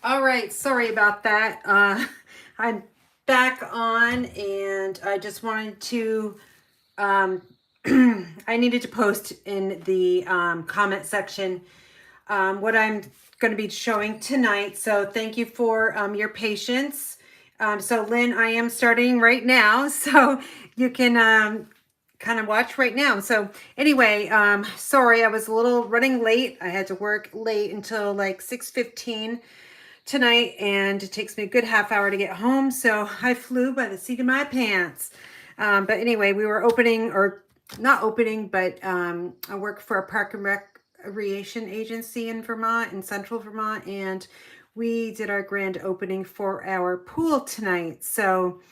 All right, sorry about that. I'm back on, and I just wanted to, um, I needed to post in the comment section what I'm going to be showing tonight. So thank you for your patience. So Lynn, I am starting right now, so you can kind of watch right now. So anyway, sorry, I was a little running late. I had to work late until like 6:15 tonight, and it takes me a good half hour to get home. So I flew by the seat of my pants. But anyway, we were opening, or not opening, but I work for a park and recreation agency in Vermont, in central Vermont, and we did our grand opening for our pool tonight. So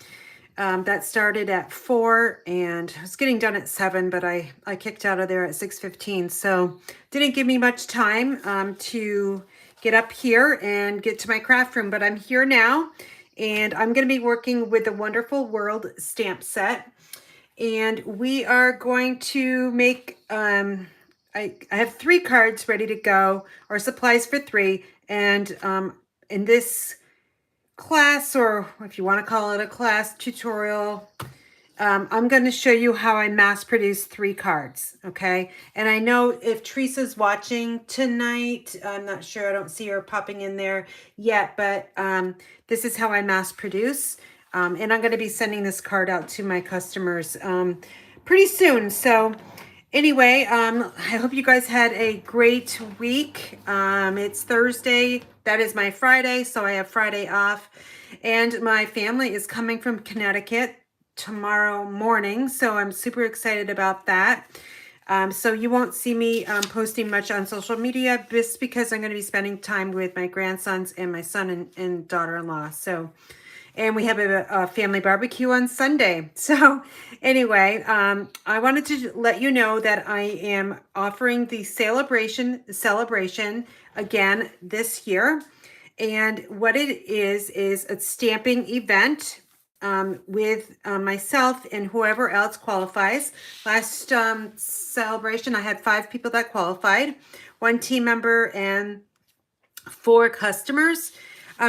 that started at 4, and I was getting done at 7, but I kicked out of there at 6:15. So didn't give me much time to get up here and get to my craft room, but I'm here now, and I'm going to be working with the Wonderful World stamp set. And we are going to make, I have 3 cards ready to go, or supplies for 3. And in this class, or if you want to call it a class tutorial, I'm going to show you how I mass produce 3 cards. Okay. And I know if Teresa's watching tonight, I'm not sure. I don't see her popping in there yet, but this is how I mass produce. And I'm going to be sending this card out to my customers pretty soon. So anyway, I hope you guys had a great week. It's Thursday. That is my Friday, so I have Friday off. And my family is coming from Connecticut tomorrow morning, so I'm super excited about that. So you won't see me posting much on social media just because I'm going to be spending time with my grandsons and my son and daughter-in-law. So, and we have a family barbecue on Sunday. So anyway, I wanted to let you know that I am offering the celebration again this year. And what it is a stamping event with myself and whoever else qualifies. Last celebration, I had 5 people that qualified, 1 team member and 4 customers.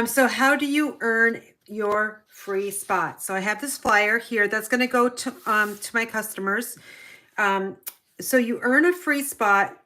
So how do you earn your free spot? So I have this flyer here that's going to go to my customers. So you earn a free spot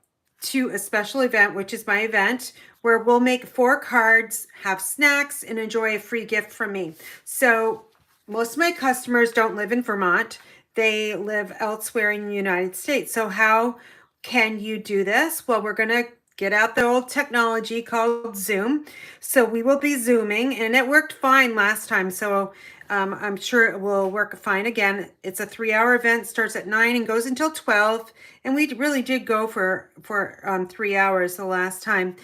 to a special event, which is my event, where we'll make 4 cards, have snacks, and enjoy a free gift from me. So most of my customers don't live in Vermont. They live elsewhere in the United States. So how can you do this? Well, we're going to get out the old technology called Zoom. So we will be Zooming, and it worked fine last time. So I'm sure it will work fine again. It's a 3-hour event, starts at 9 and goes until 12. And we really did go for 3 hours the last time.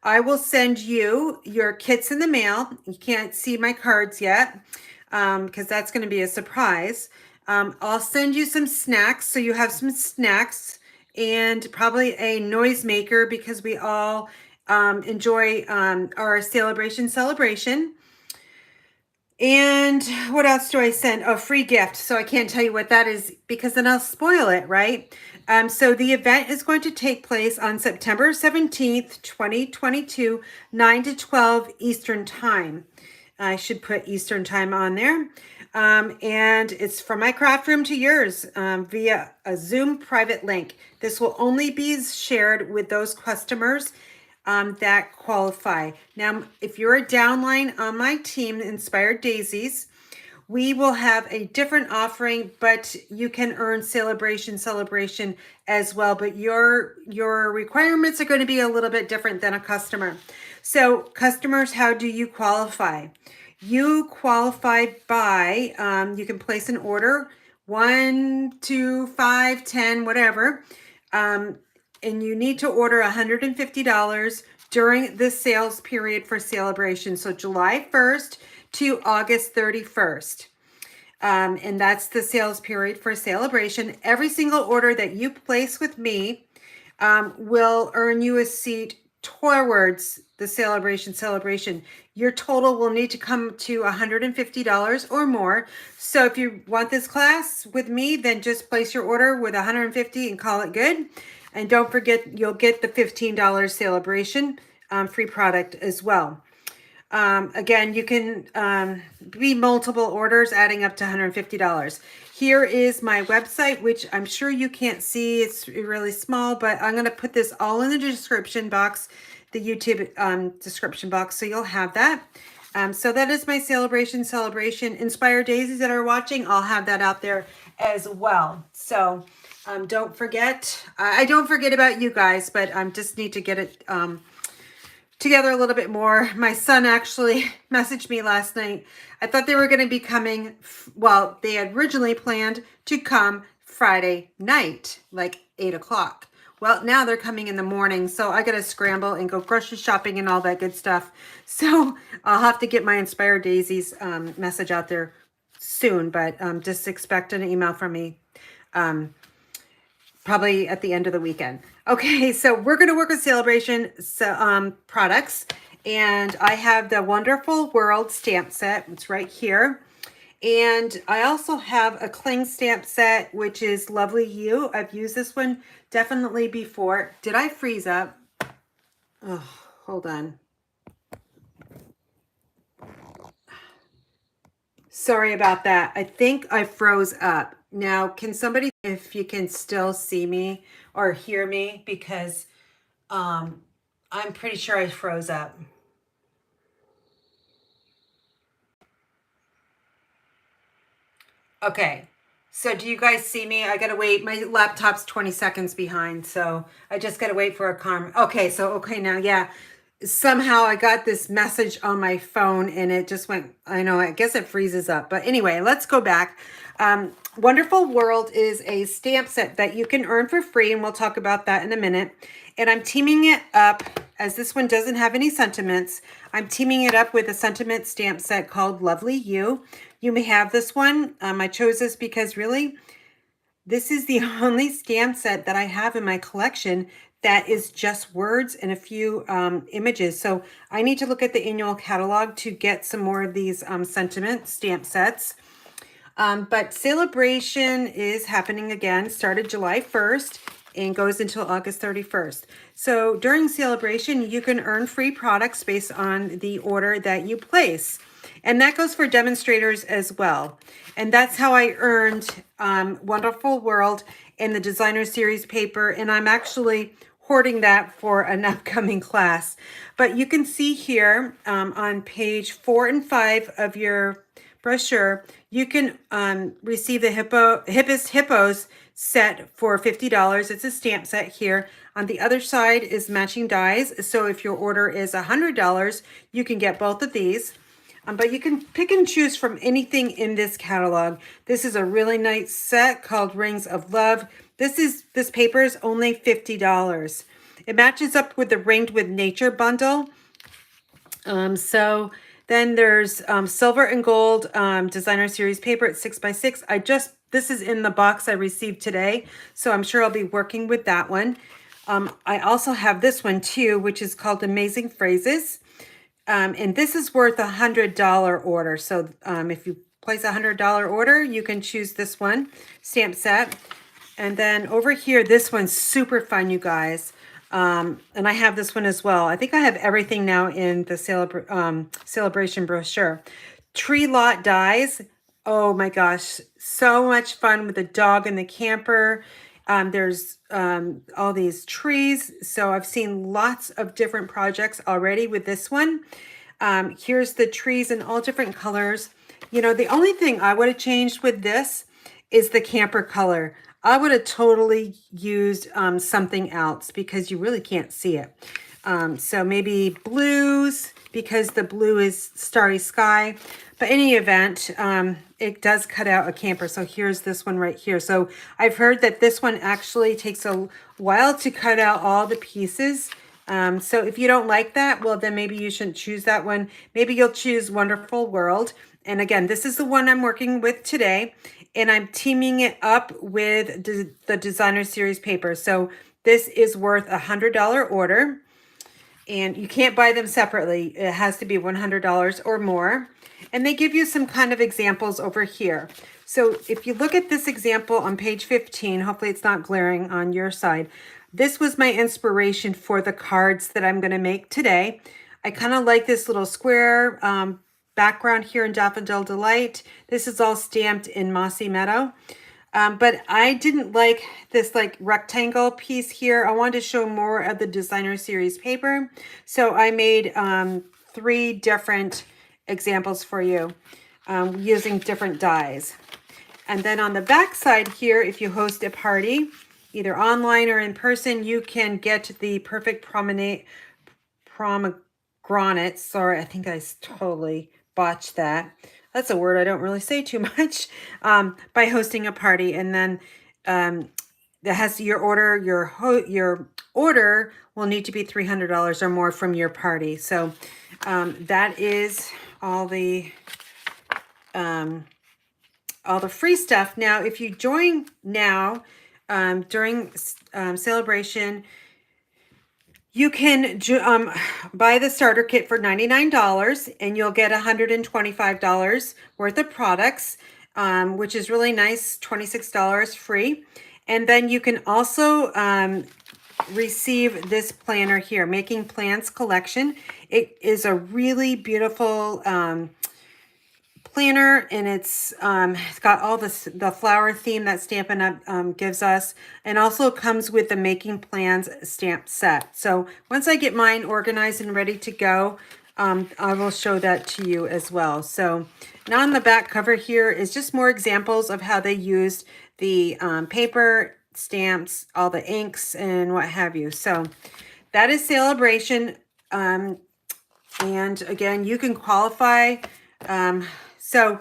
I will send you your kits in the mail. You can't see my cards yet because that's going to be a surprise. I'll send you some snacks, so you have some snacks, and probably a noisemaker because we all enjoy our Saleabration Celebration. And what else do I send? A free gift. So I can't tell you what that is because then I'll spoil it, right? So the event is going to take place on September 17th, 2022, 9 to 12 Eastern Time. I should put Eastern Time on there. And it's from my craft room to yours via a Zoom private link. This will only be shared with those customers that qualify. Now, if you're a downline on my team, Inspired Daisies, we will have a different offering, but you can earn Celebration as well. But your requirements are going to be a little bit different than a customer. So customers, how do you qualify? You qualify by, you can place an order, 1, 2, 5, 10, whatever. And you need to order $150 during the sales period for Celebration. So July 1st to August 31st. And that's the sales period for Celebration. Every single order that you place with me will earn you a seat towards the celebration. Your total will need to come to $150 or more. So if you want this class with me, then just place your order with $150 and call it good. And don't forget, you'll get the $15 celebration free product as well. Again, you can be multiple orders adding up to $150. Here is my website, which I'm sure you can't see. It's really small, but I'm going to put this all in the description box, the YouTube description box, so you'll have that. So that is my celebration. Inspire Daisies that are watching, I'll have that out there as well. So don't forget, I don't forget about you guys, but I just need to get it together a little bit more. My son actually messaged me last night. I thought they were going to be coming, well, they had originally planned to come Friday night, like 8 o'clock. Well, now they're coming in the morning, so I got to scramble and go grocery shopping and all that good stuff. So I'll have to get my Inspire Daisies message out there soon, but just expect an email from me probably at the end of the weekend. Okay, so we're going to work with Saleabration products, and I have the Wonderful World stamp set. It's right here. And I also have a cling stamp set, which is Lovely You. I've used this one definitely before. Did I freeze up? Oh, hold on. Sorry about that. I think I froze up. Now, can somebody, if you can still see me or hear me, because I'm pretty sure I froze up. Okay, so do you guys see me? I gotta wait. My laptop's 20 seconds behind, so I just gotta wait for a comment. Okay, so okay now, yeah. Somehow I got this message on my phone and it just went, I know, I guess it freezes up. But anyway, let's go back. Wonderful World is a stamp set that you can earn for free, and we'll talk about that in a minute. And I'm teaming it up, as this one doesn't have any sentiments, I'm teaming it up with a sentiment stamp set called Lovely You. You may have this one. I chose this because really, this is the only stamp set that I have in my collection that is just words and a few images. So I need to look at the annual catalog to get some more of these sentiment stamp sets. But Saleabration is happening again, started July 1st and goes until August 31st. So during Saleabration, you can earn free products based on the order that you place. And that goes for demonstrators as well. And that's how I earned Wonderful World and the Designer Series paper. And I'm actually hoarding that for an upcoming class. But you can see here on page 4 and 5 of your brochure, you can receive the Hippest Hippos set for $50. It's a stamp set here. On the other side is matching dies. So if your order is $100, you can get both of these. But you can pick and choose from anything in this catalog. This is a really nice set called Rings of Love. This paper is only $50. It matches up with the Ringed with Nature bundle. So then there's silver and gold Designer Series paper at 6x6. This is in the box I received today, so I'm sure I'll be working with that one. I also have this one too, which is called Amazing Phrases. And this is worth $100 order. So if you place a $100 order, you can choose this one, stamp set. And then over here, this one's super fun, you guys. And I have this one as well. I think I have everything now in the Saleabration brochure. Tree Lot Dies. Oh my gosh, so much fun with the dog and the camper. There's all these trees. So I've seen lots of different projects already with this one. Here's the trees in all different colors. You know, the only thing I would have changed with this is the camper color. I would have totally used something else because you really can't see it. So maybe blues, because the blue is Starry Sky. But any event, it does cut out a camper. So here's this one right here. So I've heard that this one actually takes a while to cut out all the pieces. So if you don't like that, well, then maybe you shouldn't choose that one. Maybe you'll choose Wonderful World. And again, this is the one I'm working with today. And I'm teaming it up with the Designer Series paper. So this is worth $100 order. And you can't buy them separately. It has to be $100 or more. And they give you some kind of examples over here. So if you look at this example on page 15, hopefully it's not glaring on your side. This was my inspiration for the cards that I'm going to make today. I kind of like this little square background here in Daffodil Delight. This is all stamped in Mossy Meadow. But I didn't like this like rectangle piece here. I wanted to show more of the designer series paper. So I made 3 different examples for you using different dies. And then on the back side here, if you host a party, either online or in person, you can get the perfect pomegranate. Sorry, I think I totally botched that. That's a word I don't really say too much. By hosting a party, and then that has your order. Your order will need to be $300 or more from your party. So that is all the free stuff. Now, if you join now during Celebration, you can buy the starter kit for $99 and you'll get $125 worth of products, which is really nice, $26 free. And then you can also receive this planner here, Making Plans Collection. It is a really beautiful planner, and it's got all the flower theme that Stampin' gives us, and also comes with the Making Plans stamp set. So once I get mine organized and ready to go, I will show that to you as well. So now on the back cover here is just more examples of how they used the paper, stamps, all the inks, and what have you. So that is Saleabration. And again, you can qualify. So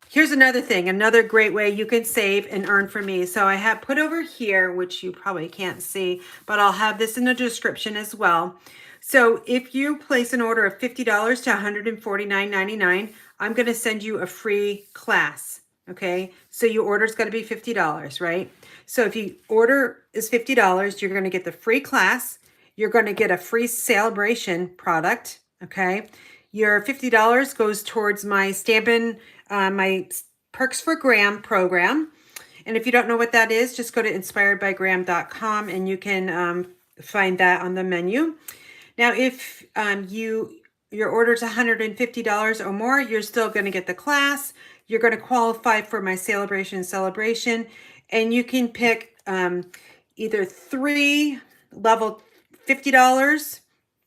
here's another thing, another great way you can save and earn for me. So I have put over here, which you probably can't see, but I'll have this in the description as well. So if you place an order of $50 to $149.99, I'm going to send you a free class. Okay, so your order is going to be $50, right? So if your order is $50, you're going to get the free class. You're going to get a free Saleabration product. Okay. Your $50 goes towards my Stampin', my Perks for Graham program. And if you don't know what that is, just go to inspiredbygraham.com and you can find that on the menu. Now, if your order is $150 or more, you're still going to get the class. You're going to qualify for my Saleabration Celebration, and you can pick either 3 level $50.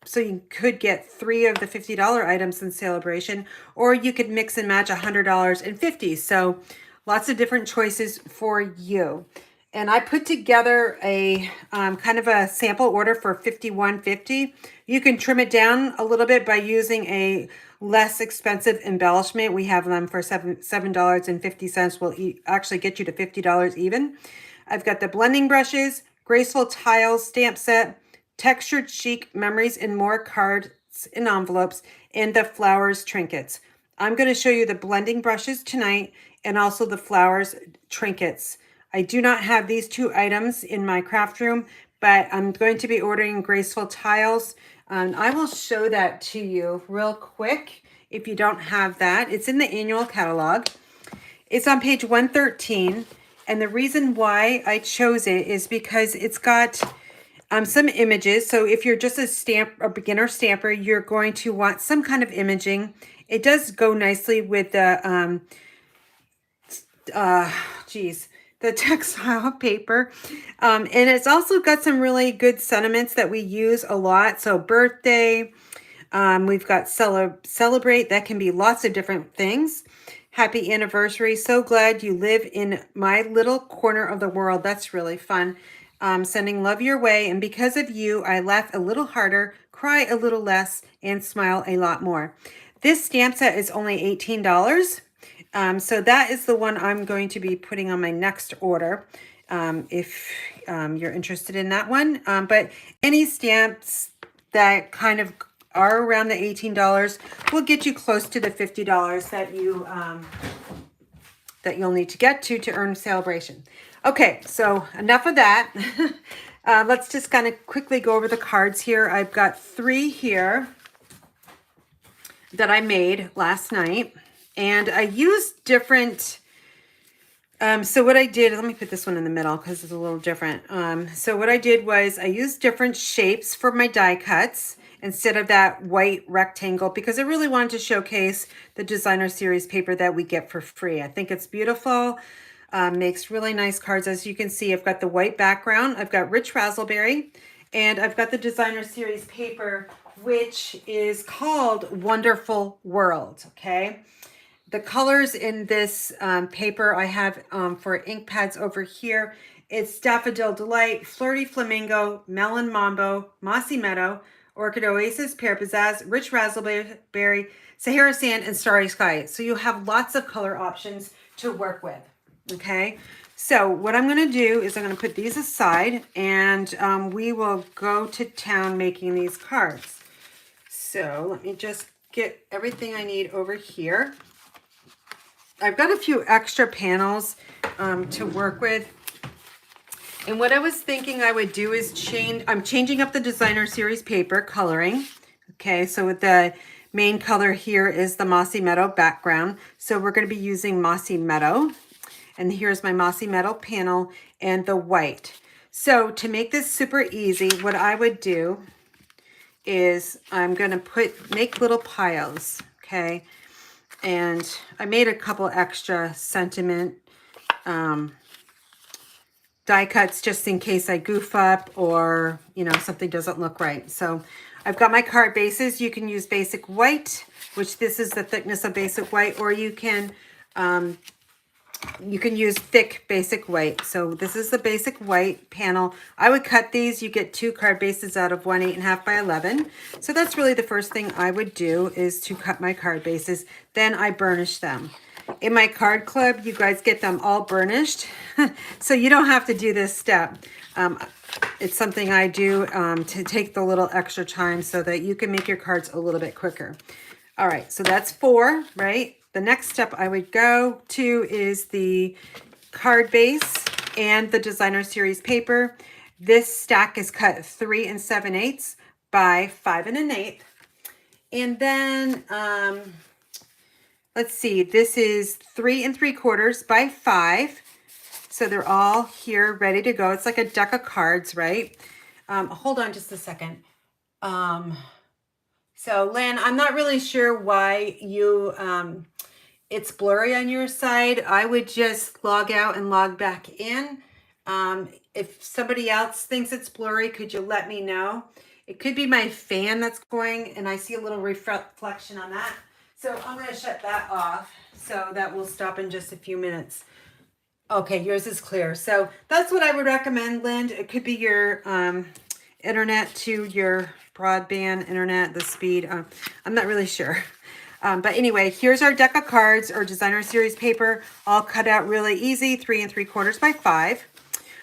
So you could get 3 of the $50 items in Saleabration, or you could mix and match $100 and $50. So lots of different choices for you. And I put together a kind of a sample order for $51.50. You can trim it down a little bit by using a less expensive embellishment. We have them for $7.50. Will actually get you to $50 even. I've got the blending brushes, graceful tiles stamp set, textured chic memories and more cards and envelopes, and the flowers trinkets. I'm going to show you the blending brushes tonight and also the flowers trinkets. I do not have these 2 items in my craft room, but I'm going to be ordering graceful tiles. I will show that to you real quick if you don't have that. It's in the annual catalog. It's on page 113. And the reason why I chose it is because it's got some images. So if you're just a beginner stamper, you're going to want some kind of imaging. It does go nicely with the, the textile paper. And it's also got some really good sentiments that we use a lot. So birthday, we've got celebrate. That can be lots of different things. Happy anniversary. So glad you live in my little corner of the world. That's really fun. Sending love your way. And because of you, I laugh a little harder, cry a little less, and smile a lot more. This stamp set is only $18. So that is the one I'm going to be putting on my next order, if you're interested in that one. But any stamps that kind of are around the $18 will get you close to the $50 that you'll need to get to earn Saleabration. Okay, so enough of that. Let's just kind of quickly go over the cards here. I've got 3 here that I made last night. And I used different, so what I did, let me put this one in the middle because it's a little different. So what I did was I used different shapes for my die cuts. instead of that white rectangle, because I really wanted to showcase the designer series paper that we get for free. I think it's beautiful. Makes really nice cards. As you can see, I've got the white background, I've got rich raspberry, and I've got the designer series paper, which is called Wonderful World, okay? The colors in this paper I have for ink pads over here, it's Daffodil Delight, Flirty Flamingo, Melon Mambo, Mossy Meadow, Orchid Oasis, Pear Pizzazz, Rich Raspberry, Sahara Sand, and Starry Sky. So you have lots of color options to work with, okay? So what I'm going to do is I'm going to put these aside, and we will go to town making these cards. So let me just get everything I need over here. I've got a few extra panels to work with. And what I was thinking I would do is I'm changing up the designer series paper coloring. Okay, so with the main color here is the Mossy Meadow background. So we're going to be using Mossy Meadow. And here's my Mossy Meadow panel and the white. So to make this super easy, what I would do is I'm going to make little piles, okay? And I made a couple extra sentiment die cuts just in case I goof up or, you know, something doesn't look right. So I've got my card bases. You can use basic white, which this is the thickness of basic white, or you can use thick basic white. So this is the basic white panel. I would cut these. You get 2 card bases out of one 8.5 by 11. So that's really the first thing I would do, is to cut my card bases. Then I burnish them. In my card club, you guys get them all burnished. So you don't have to do this step. It's something I do to take the little extra time so that you can make your cards a little bit quicker. All right, so that's 4, right? The next step I would go to is the card base and the designer series paper. This stack is cut 3 7/8 by 5 1/8. And then, let's see, this is 3 3/4 by 5. So they're all here ready to go. It's like a deck of cards, right? Hold on just a second. So Lynn, I'm not really sure why you, it's blurry on your side. I would just log out and log back in. If somebody else thinks it's blurry, could you let me know? It could be my fan that's going, and I see a little reflection on that. So I'm going to shut that off. So that will stop in just a few minutes. Okay, yours is clear. So that's what I would recommend, Lynn. It could be your internet to your broadband internet, the speed. I'm not really sure. But anyway, here's our deck of cards, or designer series paper, all cut out really easy, 3 3/4 by 5.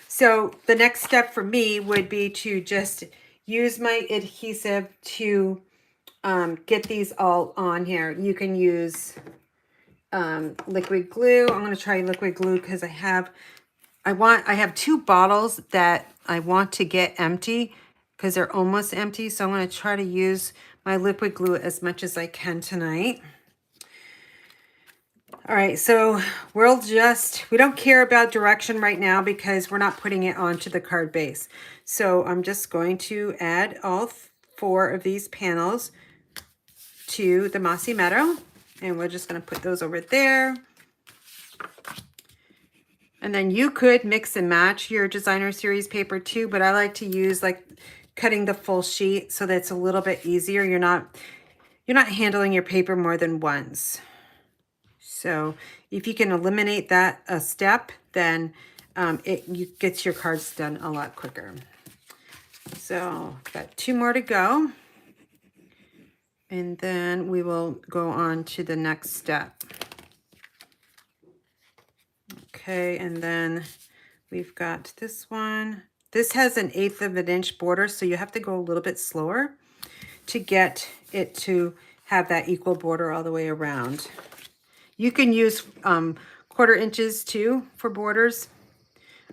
So the next step for me would be to just use my adhesive to get these all on here. You can use liquid glue. I'm going to try liquid glue because I have 2 bottles that I want to get empty because they're almost empty. So I'm going to try to use my liquid glue as much as I can tonight. All right, so we don't care about direction right now because we're not putting it onto the card base. So I'm just going to add all 4 of these panels to the Mossy Meadow. And we're just going to put those over there. And then you could mix and match your designer series paper too, but I like to use like cutting the full sheet so that it's a little bit easier. You're not handling your paper more than once. So if you can eliminate that a step, then it gets your cards done a lot quicker. So got 2 more to go. And then we will go on to the next step. Okay, and then we've got this one. This has an 1/8 of an inch border, so you have to go a little bit slower to get it to have that equal border all the way around. You can use 1/4 inches too for borders.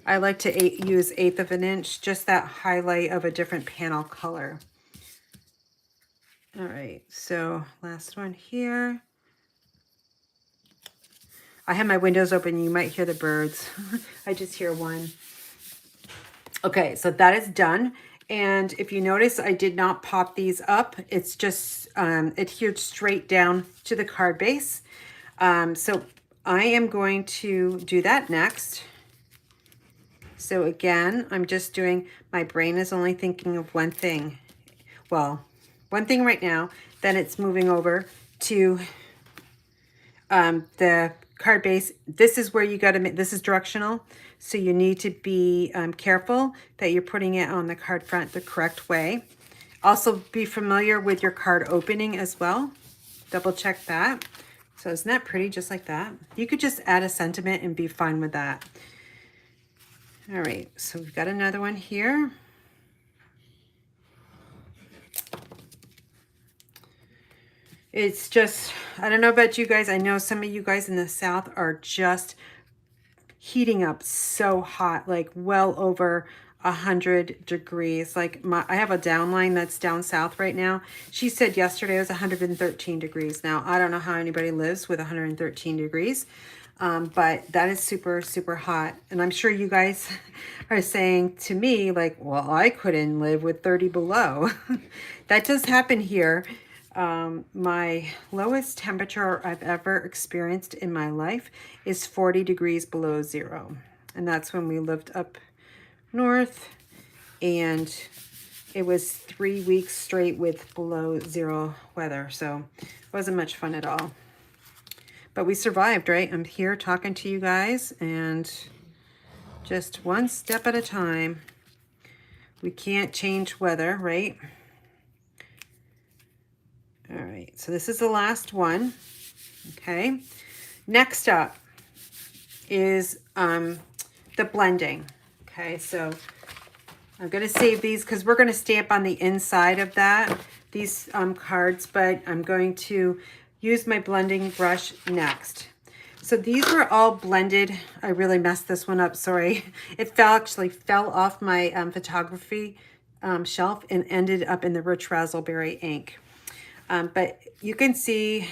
I like to use 1/8 of an inch, just that highlight of a different panel color. All right, so last one here. I have my windows open. You might hear the birds. I just hear one. Okay, so that is done. And if you notice, I did not pop these up. It's just adhered straight down to the card base. So I am going to do that next. So again, I'm just doing, my brain is only thinking of one thing. Well, one thing right now, then it's moving over to the card base. This is where you got to make, this is directional. So you need to be careful that you're putting it on the card front the correct way. Also be familiar with your card opening as well. Double check that. So isn't that pretty, just like that? You could just add a sentiment and be fine with that. All right, so we've got another one here. It's just, I don't know about you guys. I know some of you guys in the South are just heating up so hot, like well over 100 degrees. Like I have a downline that's down south right now. She said yesterday it was 113 degrees. Now, I don't know how anybody lives with 113 degrees. But that is super, super hot. And I'm sure you guys are saying to me, like, well, I couldn't live with 30 below. That does happen here. My lowest temperature I've ever experienced in my life is 40 degrees below zero. And that's when we lived up north. And it was 3 weeks straight with below zero weather. So it wasn't much fun at all. But we survived, right? I'm here talking to you guys, and just one step at a time. We can't change weather, right? All right, so this is the last one, okay? Next up is the blending, okay? So I'm gonna save these because we're gonna stamp on the inside of that, these cards, but I'm going to use my blending brush next. So these were all blended. I really messed this one up, sorry. It actually fell off my photography shelf and ended up in the rich raspberry ink. But you can see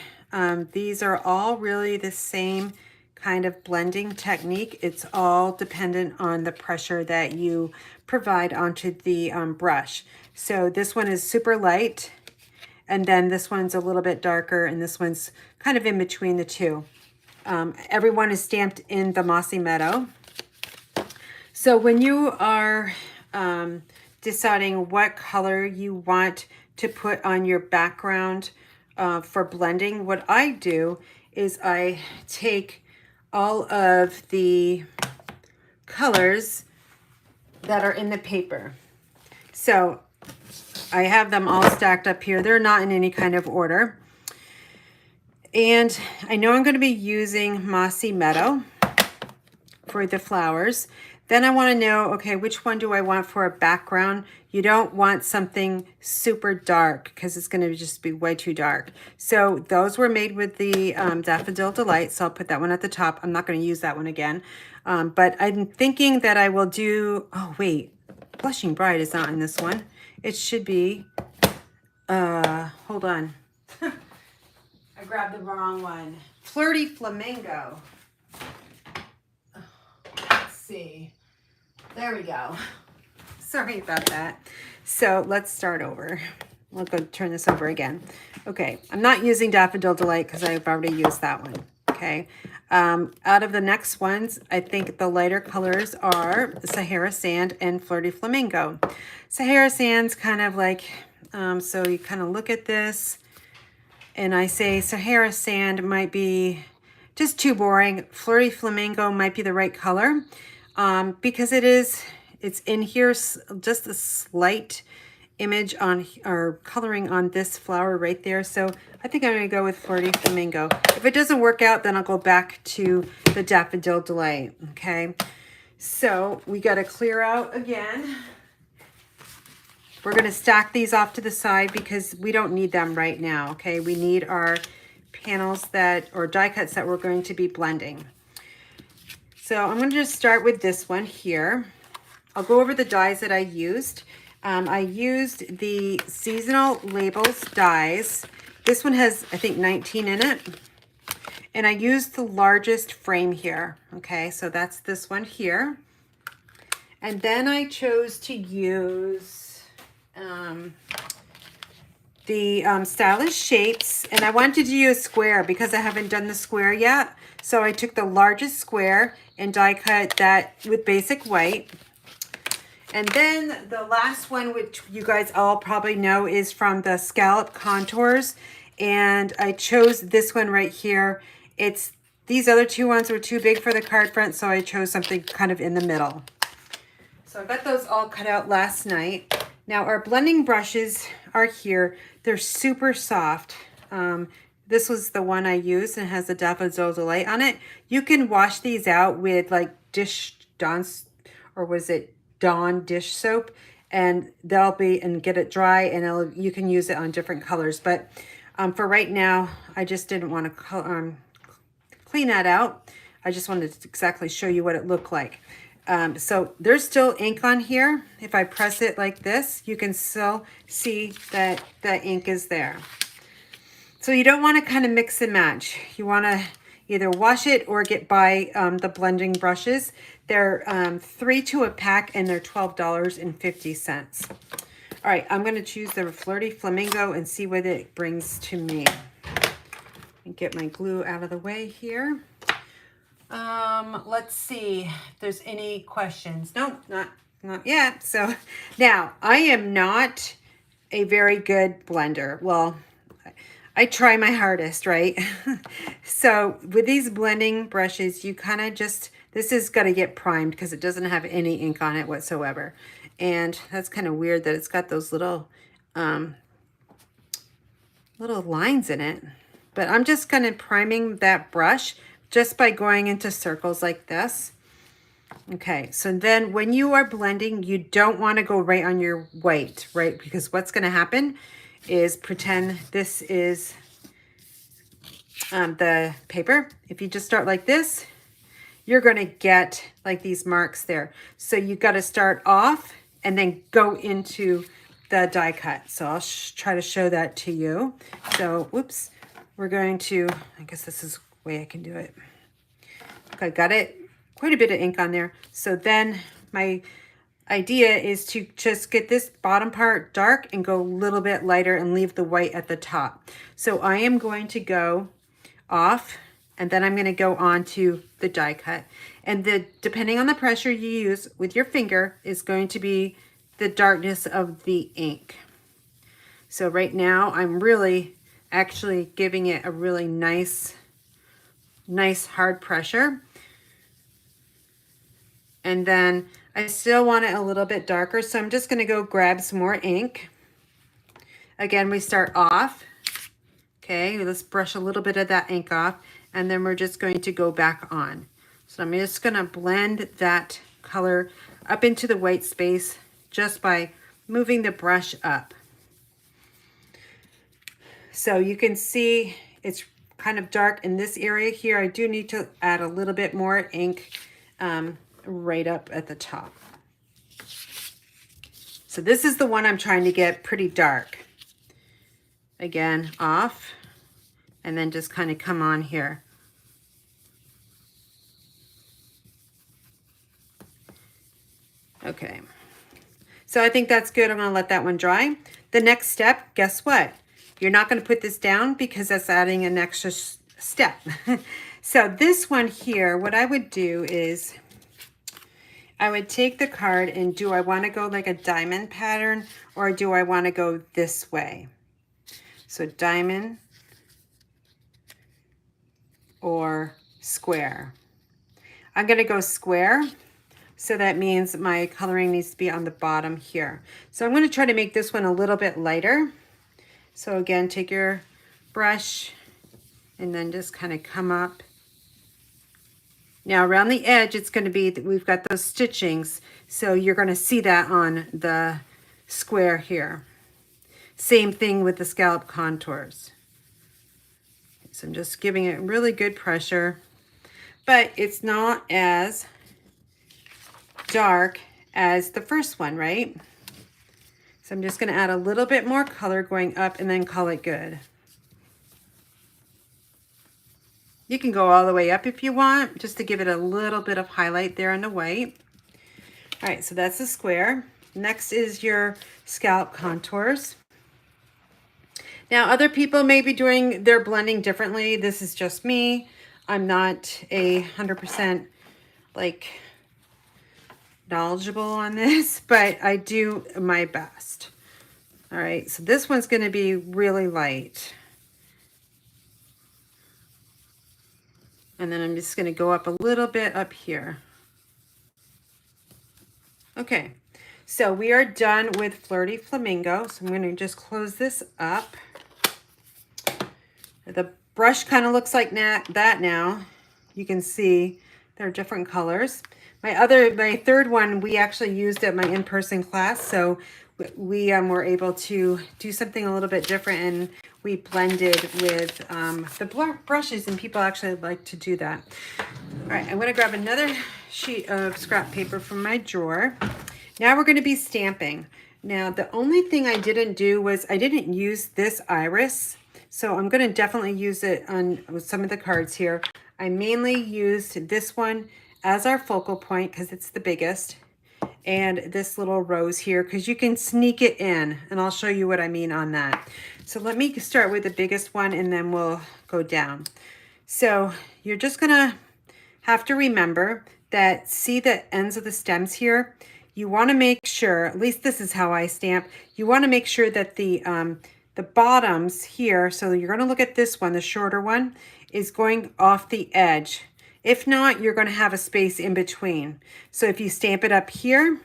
these are all really the same kind of blending technique. It's all dependent on the pressure that you provide onto the brush. So this one is super light. And then this one's a little bit darker, and this one's kind of in between the two. Everyone is stamped in the Mossy Meadow. So when you are deciding what color you want to put on your background for blending, what I do is I take all of the colors that are in the paper. So I have them all stacked up here. They're not in any kind of order. And I know I'm going to be using Mossy Meadow for the flowers. Then I want to know, okay, which one do I want for a background? You don't want something super dark because it's going to just be way too dark. So those were made with the Daffodil Delight. So I'll put that one at the top. I'm not going to use that one again. But I'm thinking that I will do, oh wait, Blushing Bride is not in this one. It should be, hold on. I grabbed the wrong one. Flirty Flamingo. Let's see. There we go. Sorry about that. So let's start over. I'll go turn this over again. Okay, I'm not using Daffodil Delight because I've already used that one. Okay, out of the next ones, I think the lighter colors are Sahara Sand and Flirty Flamingo. Sahara Sand's kind of like, so you kind of look at this and I say Sahara Sand might be just too boring. Flirty Flamingo might be the right color because it's in here just a slight image on or coloring on this flower right there. So I think I'm going to go with Flirty Flamingo. If it doesn't work out, then I'll go back to the Daffodil Delight. Okay, so we got to clear out again. We're going to stack these off to the side because we don't need them right now. Okay, we need our panels that, or die cuts that we're going to be blending. So I'm going to just start with this one here. I'll go over the dies that I used. I used the Seasonal Labels dies. This one has, I think, 19 in it. And I used the largest frame here. Okay, so that's this one here. And then I chose to use Stylish Shapes, and I wanted to do a square because I haven't done the square yet. So I took the largest square and die cut that with basic white. And then the last one, which you guys all probably know, is from the Scallop Contours. And I chose this one right here. These other two ones were too big for the card front, so I chose something kind of in the middle. So I got those all cut out last night. Now our blending brushes are here. They're super soft. This was the one I used and has the Daffodil Delight on it. You can wash these out with like Dawn dish soap, and get it dry, and you can use it on different colors. But for right now, I just didn't want to clean that out. I just wanted to exactly show you what it looked like. So there's still ink on here. If I press it like this, you can still see that the ink is there. So you don't want to kind of mix and match. You want to either wash it or get by the blending brushes. They're 3 to a pack, and they're $12.50. All right, I'm going to choose the Flirty Flamingo and see what it brings to me. And get my glue out of the way here. Let's see if there's any questions. No, not yet. So now I am not a very good blender. Well, I try my hardest, right? So with these blending brushes, you kind of this is got to get primed because it doesn't have any ink on it whatsoever. And that's kind of weird that it's got those little lines in it. But I'm just kind of priming that brush just by going into circles like this. Okay, so then when you are blending, you don't want to go right on your white, right? Because what's going to happen is, pretend this is the paper. If you just start like this, you're going to get like these marks there. So you got to start off and then go into the die cut. So I'll try to show that to you. So, whoops, we're going to, I guess this is the way I can do it. Okay, got it. Quite a bit of ink on there. So then my idea is to just get this bottom part dark and go a little bit lighter and leave the white at the top. So I am going to go off, and then I'm going to go on to the die cut. And depending on the pressure you use with your finger is going to be the darkness of the ink. So right now I'm really actually giving it a really nice hard pressure. And then I still want it a little bit darker, so I'm just going to go grab some more ink. Again, we start off. Okay, let's brush a little bit of that ink off, and then we're just going to go back on. So I'm just going to blend that color up into the white space just by moving the brush up. So you can see it's kind of dark in this area here. I do need to add a little bit more ink right up at the top. So this is the one I'm trying to get pretty dark. Again, off, and then just kind of come on here. Okay, so I think that's good. I'm going to let that one dry. The next step, guess what? You're not going to put this down because that's adding an extra step. So this one here, what I would do is I would take the card, and do I want to go like a diamond pattern, or do I want to go this way? So diamond or square. I'm going to go square. So that means my coloring needs to be on the bottom here. So I'm going to try to make this one a little bit lighter. So again, take your brush and then just kind of come up. Now around the edge, it's going to be, we've got those stitchings. So you're going to see that on the square here. Same thing with the scallop contours. So I'm just giving it really good pressure, but it's not as dark as the first one, right? So I'm just going to add a little bit more color going up and then call it good. You can go all the way up if you want, just to give it a little bit of highlight there on the white. All right, so that's the square. Next is your scallop contours. Now, other people may be doing their blending differently. This is just me. I'm not 100% like knowledgeable on this, but I do my best. All right, so this one's going to be really light. And then I'm just going to go up a little bit up here. Okay, so we are done with Flirty Flamingo. So I'm going to just close this up. The brush kind of looks like that now. You can see there are different colors. My third one, we actually used at my in-person class. So we were able to do something a little bit different, and we blended with the brushes, and people actually like to do that. All right, I'm going to grab another sheet of scrap paper from my drawer. Now we're going to be stamping. Now, the only thing I didn't do was I didn't use this iris. So I'm going to definitely use it on some of the cards here. I mainly used this one as our focal point because it's the biggest. And this little rose here because you can sneak it in. And I'll show you what I mean on that. So let me start with the biggest one and then we'll go down. So you're just going to have to remember that, see the ends of the stems here? You want to make sure, at least this is how I stamp, you want to make sure that the bottoms here, so you're going to look at this one, the shorter one, is going off the edge. If not, you're going to have a space in between. So if you stamp it up here,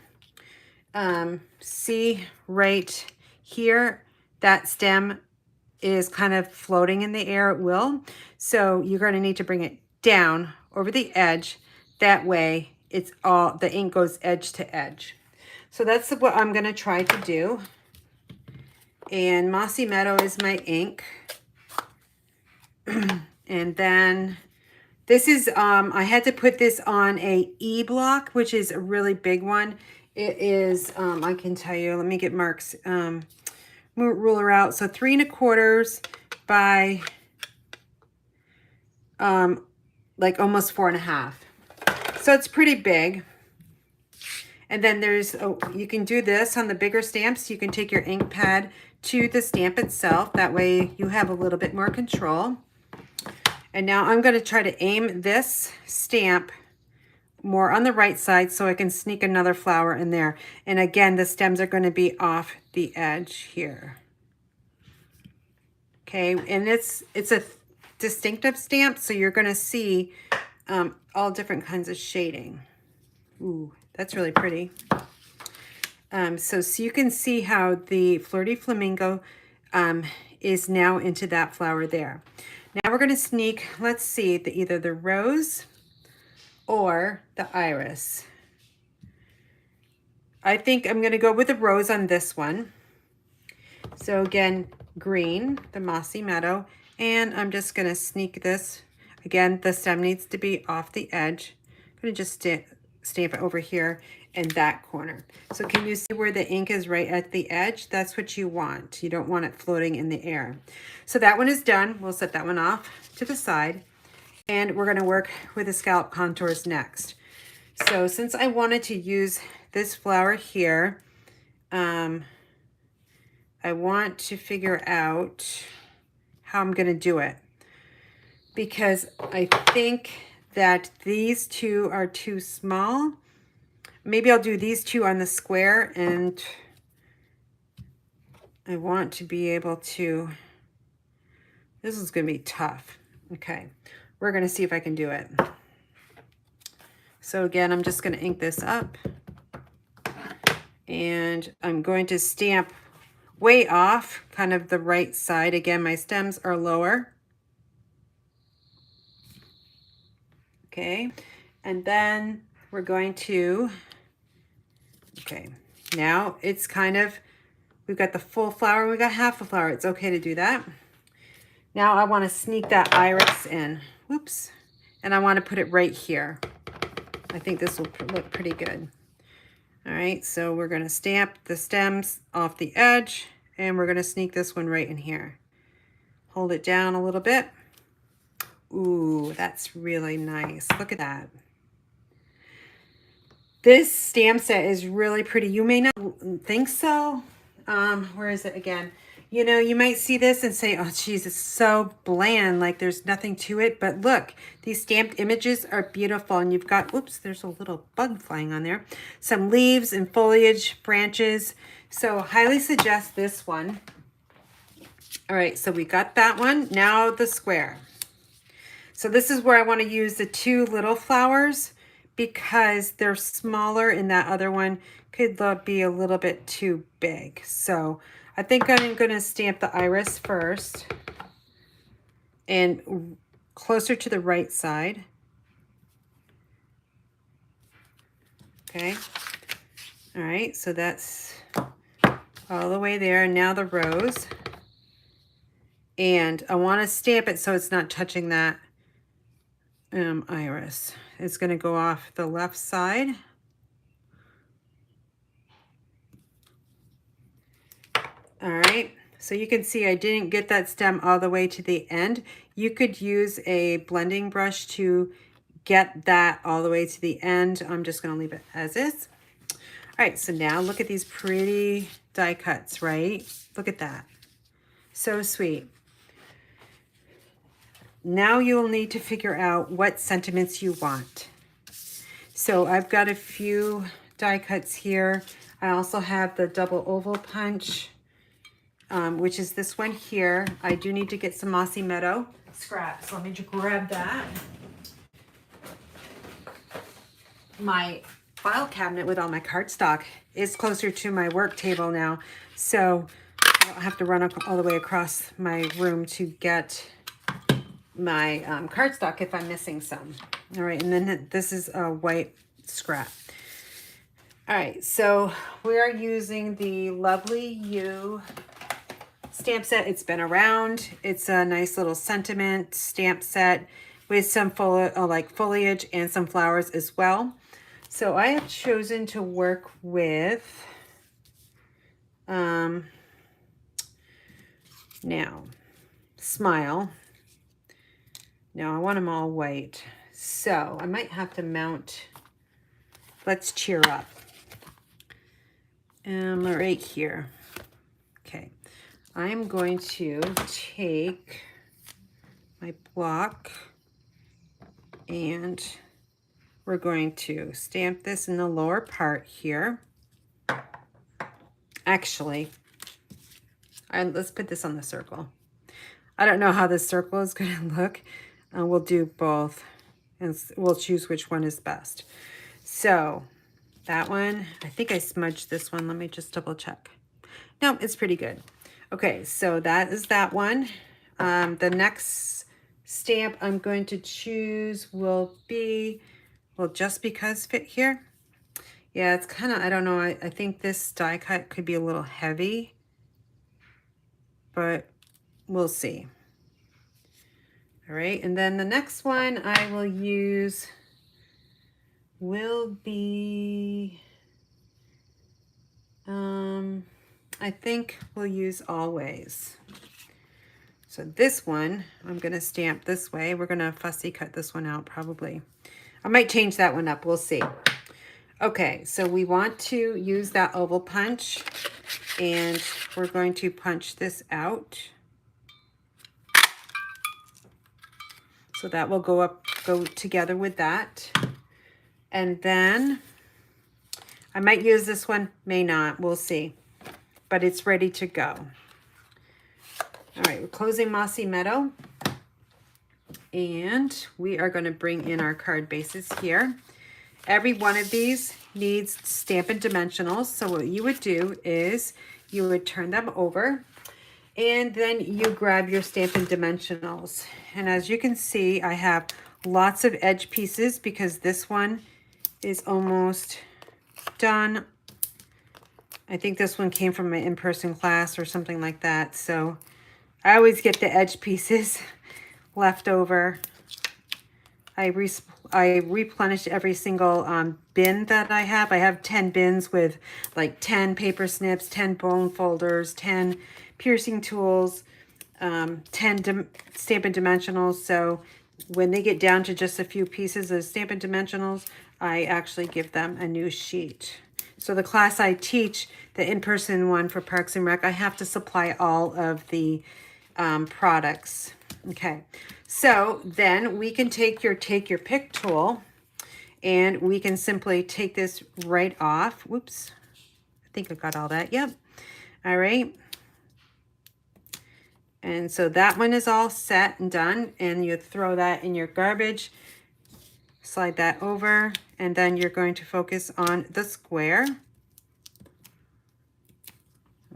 see right here, that stem is kind of floating in the air, it will. So you're going to need to bring it down over the edge. That way it's all, the ink goes edge to edge. So that's what I'm going to try to do. And Mossy Meadow is my ink. And then this is, I had to put this on a E block, which is a really big one. It is, I can tell you, let me get Mark's ruler out. So 3 1/4 by like almost 4 1/2. So it's pretty big. And then there's, you can do this on the bigger stamps. You can take your ink pad to the stamp itself. That way you have a little bit more control. And now I'm going to try to aim this stamp more on the right side so I can sneak another flower in there. And again, the stems are going to be off the edge here. Okay, and it's a distinctive stamp, so you're going to see all different kinds of shading. Ooh, that's really pretty. So you can see how the Flirty Flamingo is now into that flower there. Now we're going to sneak, let's see, either the rose or the iris. I think I'm going to go with the rose on this one. So again, green, the Mossy Meadow, and I'm just going to sneak this. Again, the stem needs to be off the edge. I'm going to just stamp it over here in that corner. So can you see where the ink is right at the edge? That's what you want. You don't want it floating in the air. So that one is done. We'll set that one off to the side. And we're going to work with the scallop contours next. So since I wanted to use this flower here, I want to figure out how I'm going to do it. Because I think that these two are too small. Maybe I'll do these two on the square, and I want to be able to, this is going to be tough. Okay, we're going to see if I can do it. So again, I'm just going to ink this up, and I'm going to stamp way off, kind of the right side. Again, my stems are lower. Okay, and then we're going to, okay, now it's kind of, we've got the full flower, we got half a flower. It's okay to do that. Now I want to sneak that iris in. Whoops. And I want to put it right here. I think this will look pretty good. All right, so we're going to stamp the stems off the edge, and we're going to sneak this one right in here. Hold it down a little bit. Ooh, that's really nice. Look at that. This stamp set is really pretty. You may not think so. Where is it again? You know, you might see this and say, oh, geez, it's so bland, like there's nothing to it. But look, these stamped images are beautiful. And you've got, oops, there's a little bug flying on there. Some leaves and foliage, branches. So highly suggest this one. All right, so we got that one. Now the square. So this is where I want to use the two little flowers because they're smaller and that other one could be a little bit too big. So I think I'm going to stamp the iris first and closer to the right side. Okay. All right, so that's all the way there. And now the rose. And I want to stamp it so it's not touching that iris. It's going to go off the left side. All right, so you can see I didn't get that stem all the way to the end. You could use a blending brush to get that all the way to the end. I'm just going to leave it as is. All right, so now look at these pretty die cuts, right? Look at that. So sweet. Now you'll need to figure out what sentiments you want. So I've got a few die cuts here. I also have the double oval punch, which is this one here. I do need to get some Mossy Meadow scraps. So let me just grab that. My file cabinet with all my cardstock is closer to my work table now. So I'll have to run all the way across my room to get my cardstock if I'm missing some. All right, and then this is a white scrap. All right, so we are using the Lovely You stamp set. It's been around. It's a nice little sentiment stamp set with some foliage and some flowers as well. So I have chosen to work with now Smile. Now I want them all white, so I might have to mount. Let's Cheer Up. Right here. Okay, I'm going to take my block and we're going to stamp this in the lower part here. Actually, let's put this on the circle. I don't know how this circle is going to look. We'll do both and we'll choose which one is best. So that one, I think I smudged this one. Let me just double check. No, it's pretty good. Okay, so that is that one. The next stamp I'm going to choose will be, well, Just Because fit here. Yeah, it's kind of, I don't know. I think this die cut could be a little heavy, but we'll see. All right, and then the next one I will use will be, I think we'll use Always. So this one, I'm gonna stamp this way. We're gonna fussy cut this one out probably. I might change that one up, we'll see. Okay, so we want to use that oval punch and we're going to punch this out. So that will go together with that. And then I might use this one, may not, we'll see. But it's ready to go. All right, we're closing Mossy Meadow. And we are going to bring in our card bases here. Every one of these needs Stampin' Dimensionals. So what you would do is you would turn them over and then you grab your Stampin' Dimensionals. And as you can see, I have lots of edge pieces because this one is almost done. I think this one came from my in-person class or something like that. So I always get the edge pieces left over. I replenish every single bin that I have. I have 10 bins with like 10 paper snips, 10 bone folders, 10 piercing tools, 10 Stampin' Dimensionals. So when they get down to just a few pieces of Stampin' Dimensionals, I actually give them a new sheet. So the class I teach, the in-person one for Parks and Rec, I have to supply all of the products. Okay, so then we can take your pick tool, and we can simply take this right off. Whoops, I think I got all that. Yep. All right. And so that one is all set and done, and you throw that in your garbage, slide that over, and then you're going to focus on the square.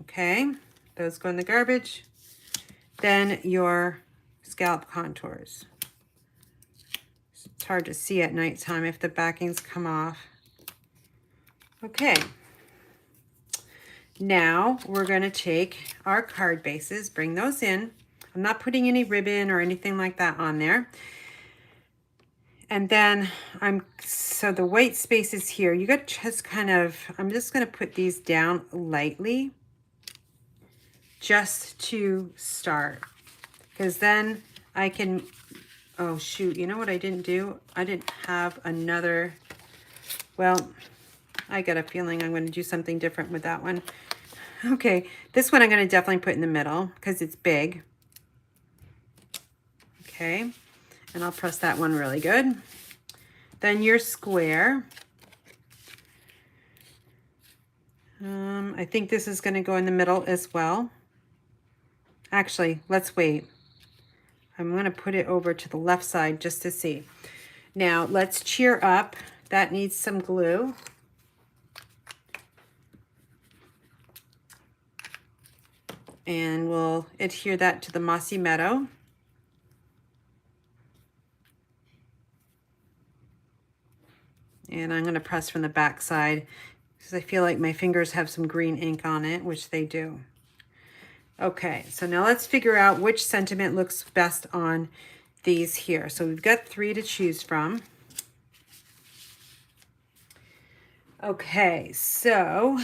Okay, those go in the garbage. Then your scallop contours. It's hard to see at nighttime if the backings come off. Okay. Now we're going to take our card bases, bring those in. I'm not putting any ribbon or anything like that on there. And then so the white space is here. You got to just kind of, I'm just going to put these down lightly just to start. Because then I can, oh shoot, you know what I didn't do? I didn't have another, well, I got a feeling I'm going to do something different with that one. Okay, this one I'm going to definitely put in the middle because it's big. Okay, and I'll press that one really good. Then your square. I think this is going to go in the middle as well. Actually, let's wait. I'm going to put it over to the left side just to see. Now, let's cheer up. That needs some glue. And we'll adhere that to the mossy meadow. And I'm going to press from the back side because I feel like my fingers have some green ink on it, which they do. Okay, so now let's figure out which sentiment looks best on these here. So we've got 3 to choose from. Okay, so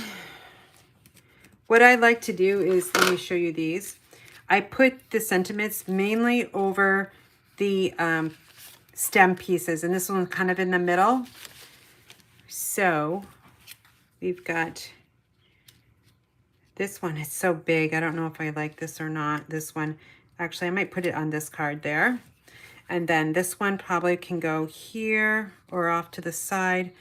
what I like to do is, let me show you these. I put the sentiments mainly over the stem pieces, and this one's kind of in the middle. So we've got this one. It's so big. I don't know if I like this or not. This one, actually, I might put it on this card there. And then this one probably can go here or off to the side,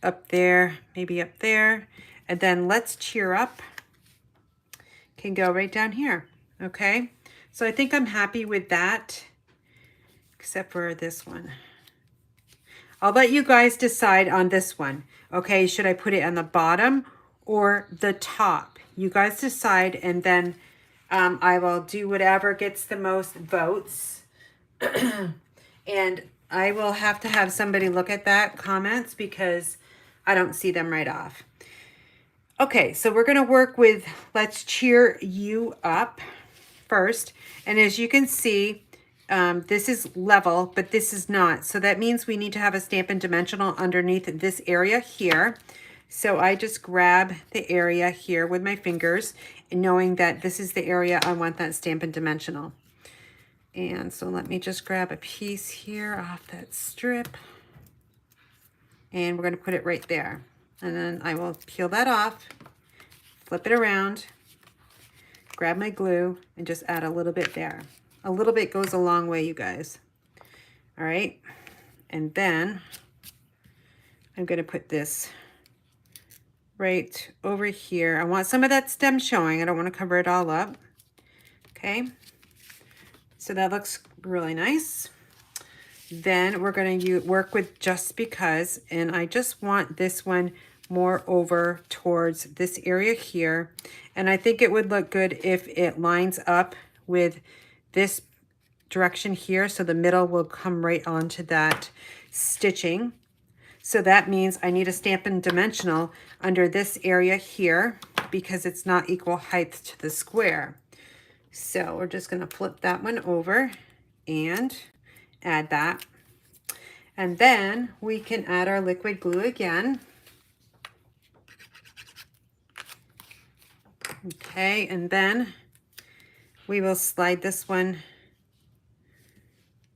up there, maybe up there. And then let's cheer up can go right down here. Okay, so I think I'm happy with that, except for this one. I'll let you guys decide on this one. Okay, should I put it on the bottom or the top? You guys decide, and then I will do whatever gets the most votes. And I will have to have somebody look at that comments because I don't see them right off. Okay, so we're going to work with Let's Cheer You Up first. And as you can see, this is level, but this is not. So that means we need to have a Stampin' Dimensional underneath this area here. So I just grab the area here with my fingers, and knowing that this is the area I want that Stampin' Dimensional. And so let me just grab a piece here off that strip. And we're going to put it right there. And then I will peel that off, flip it around, grab my glue, and just add a little bit there. A little bit goes a long way, you guys. All right. And then I'm going to put this right over here. I want some of that stem showing. I don't want to cover it all up. Okay. So that looks really nice. Then we're going to work with Just Because, and I just want this one more over towards this area here. And I think it would look good if it lines up with this direction here, so the middle will come right onto that stitching. So that means I need a Stampin' Dimensional under this area here because it's not equal height to the square. So we're just going to flip that one over and add that. And then we can add our liquid glue again. Okay, and then we will slide this one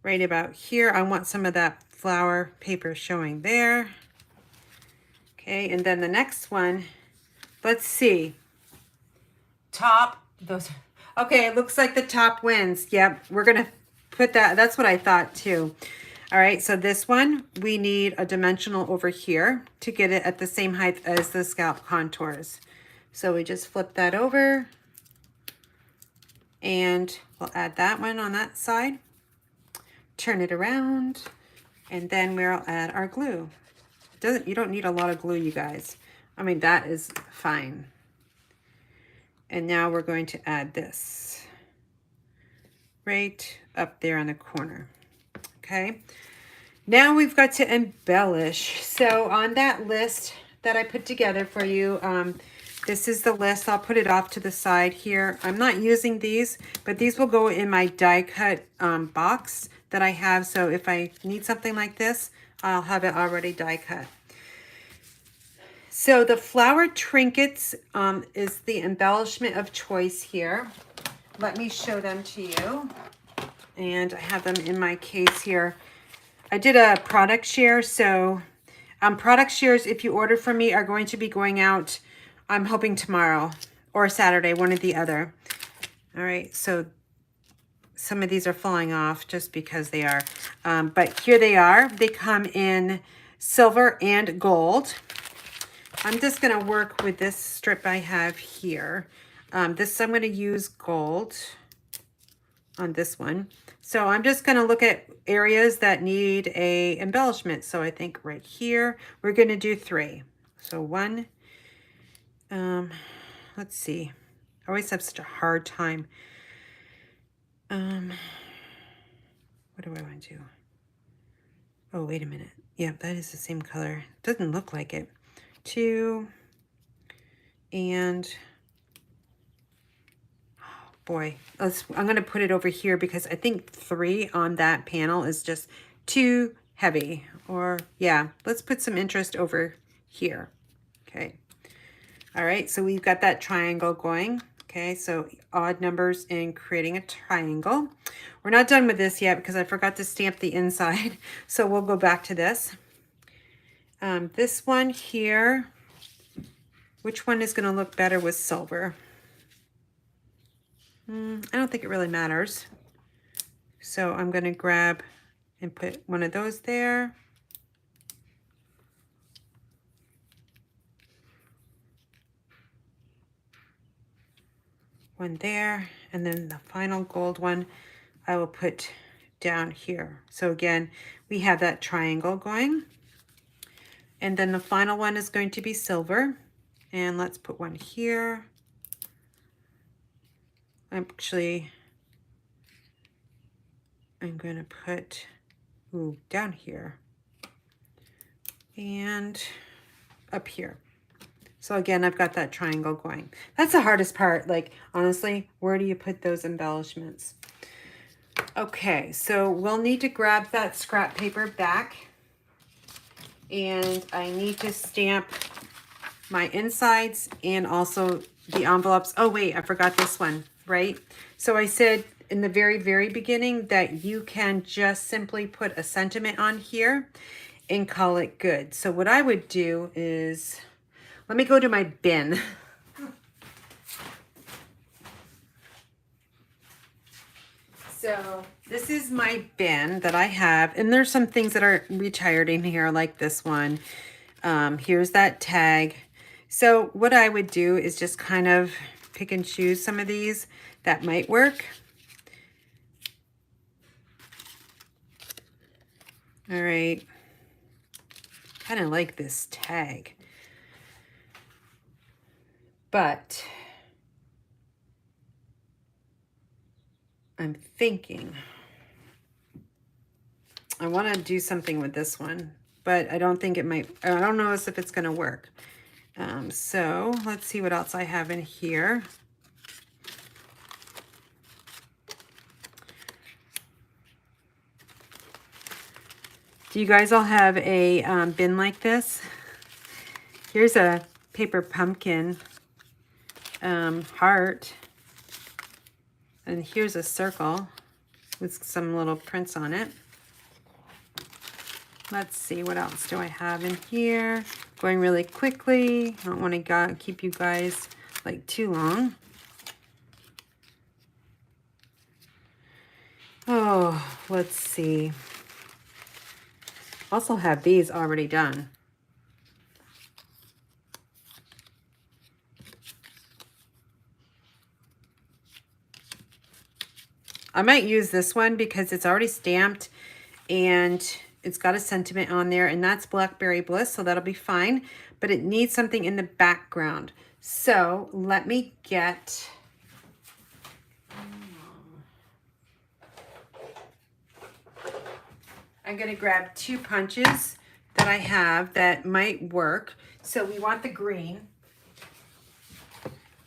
right about here. I want some of that flower paper showing there. Okay, and then the next one, let's see. Top, those, okay, it looks like the top wins. Yep, we're gonna put that, that's what I thought too. All right, so this one, we need a dimensional over here to get it at the same height as the scalp contours. So we just flip that over and we'll add that one on that side. Turn it around, and then we'll add our glue. You don't need a lot of glue, you guys. I mean, that is fine. And now we're going to add this right up there on the corner. Okay. Now we've got to embellish. So on that list that I put together for you, this is the list. I'll put it off to the side here. I'm not using these, but these will go in my die cut box that I have. So if I need something like this, I'll have it already die cut. So the flower trinkets is the embellishment of choice here. Let me show them to you. And I have them in my case here. I did a product share. So product shares, if you order from me, are going to be going out, I'm hoping tomorrow or Saturday, one or the other. All right, so some of these are falling off just because they are. But here they are. They come in silver and gold. I'm just going to work with this strip I have here. I'm going to use gold on this one. So I'm just going to look at areas that need a embellishment. So I think right here, we're going to do 3. So 1, let's see. I always have such a hard time. What do I want to do? Oh, wait a minute. Yeah, that is the same color. Doesn't look like it. 2, and oh boy, I'm going to put it over here because I think 3 on that panel is just too heavy. Or yeah, let's put some interest over here. Okay. All right, so we've got that triangle going. Okay, so odd numbers in creating a triangle. We're not done with this yet because I forgot to stamp the inside. So we'll go back to this. This one here, which one is going to look better with silver? I don't think it really matters. So I'm going to grab and put one of those there. One there, and then the final gold one I will put down here. So again, we have that triangle going. And then the final one is going to be silver. And let's put one here. Actually, I'm going to put down here and up here. So again, I've got that triangle going. That's the hardest part. Like, honestly, where do you put those embellishments? Okay, so we'll need to grab that scrap paper back. And I need to stamp my insides and also the envelopes. Oh, wait, I forgot this one, right? So I said in the very, very beginning that you can just simply put a sentiment on here and call it good. So what I would do is, let me go to my bin. So this is my bin that I have, and there's some things that are retired in here, like this one. Here's that tag. So what I would do is just kind of pick and choose some of these that might work. All right. Kind of like this tag. But I'm thinking I want to do something with this one, but I don't think it might, I don't know if it's going to work. So let's see what else I have in here. Do you guys all have a bin like this? Here's a paper pumpkin heart. And here's a circle. with some little prints on it. Let's see, what else do I have in here? Going really quickly. I don't want to keep you guys like too long. Oh, let's see. Also have these already done. I might use this one because it's already stamped and it's got a sentiment on there, and that's Blackberry Bliss, so that'll be fine. But it needs something in the background. So let me get... I'm going to grab 2 punches that I have that might work. So we want the green.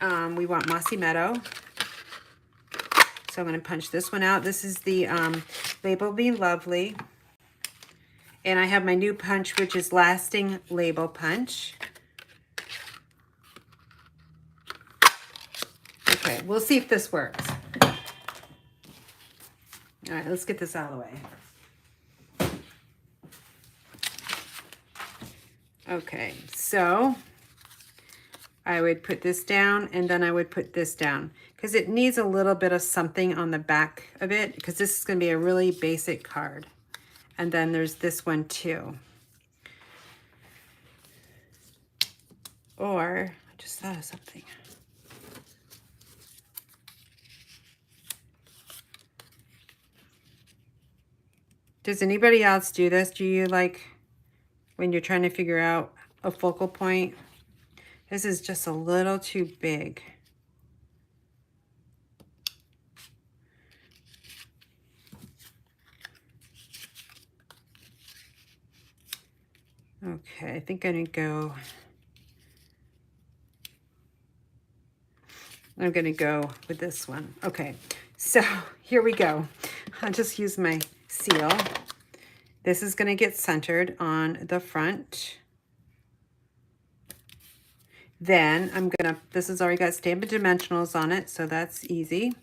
We want Mossy Meadow. So I'm going to punch this one out. This is the Label Be Lovely. And I have my new punch, which is Lasting Label Punch. Okay, we'll see if this works. All right, let's get this out of the way. Okay, so I would put this down, and then I would put this down because it needs a little bit of something on the back of it, because this is going to be a really basic card. And then there's this one too. Or, I just thought of something. Does anybody else do this? Do you like, when you're trying to figure out a focal point? This is just a little too big. Okay, I think I'm gonna go with this one. Okay, so here we go. I'll just use my seal. This is gonna get centered on the front. Then this has already got Stampin' Dimensionals on it, so that's easy.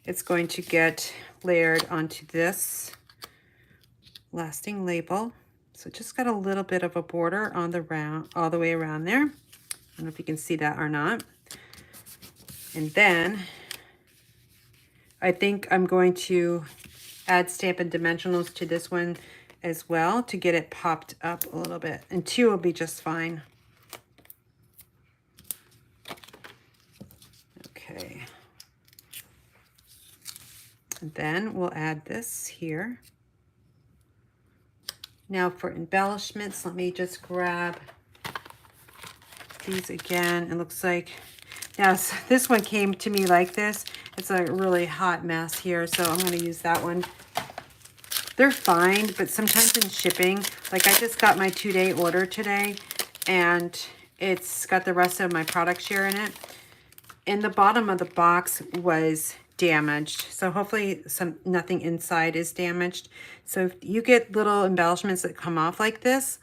It's going to get layered onto this Lasting Label. So just got a little bit of a border on the round, all the way around there. I don't know if you can see that or not. And then I think I'm going to add Stampin' Dimensionals to this one as well to get it popped up a little bit. And 2 will be just fine. Okay. And then we'll add this here. Now for embellishments, let me just grab these again. It looks like, now this one came to me like this. It's a really hot mess here, so I'm going to use that one. They're fine, but sometimes in shipping, like I just got my 2-day order today, and it's got the rest of my product share in it. And the bottom of the box was damaged, so hopefully nothing inside is damaged. So if you get little embellishments that come off like this,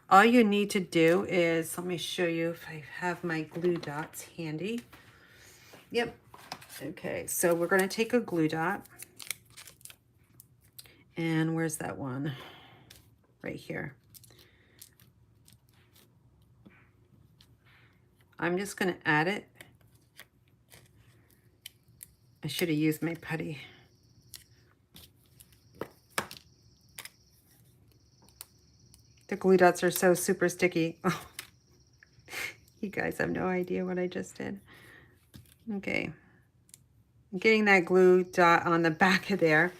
all you need to do is, let me show you if I have my glue dots handy. Yep. Okay, so we're going to take a glue dot, and where's that one? Right here. I'm just going to add it. I should have used my putty. The glue dots are so super sticky. Oh, you guys have no idea what I just did. Okay. I'm getting that glue dot on the back of there.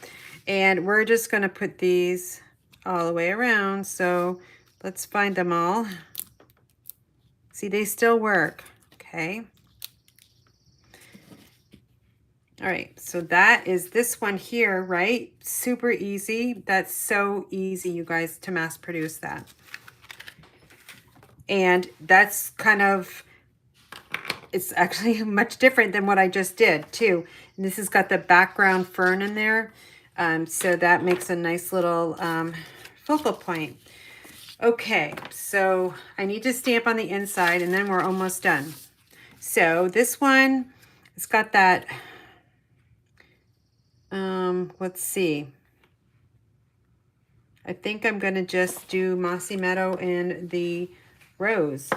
And we're just going to put these all the way around. So let's find them all. See, they still work. Okay. All right, so that is this one here, right? Super easy. That's so easy, you guys, to mass produce that. And that's kind of, it's actually much different than what I just did too. And this has got the background fern in there. So that makes a nice little focal point. Okay, so I need to stamp on the inside, and then we're almost done. So this one, it's got that Let's see. I think I'm going to just do Mossy Meadow and the rose.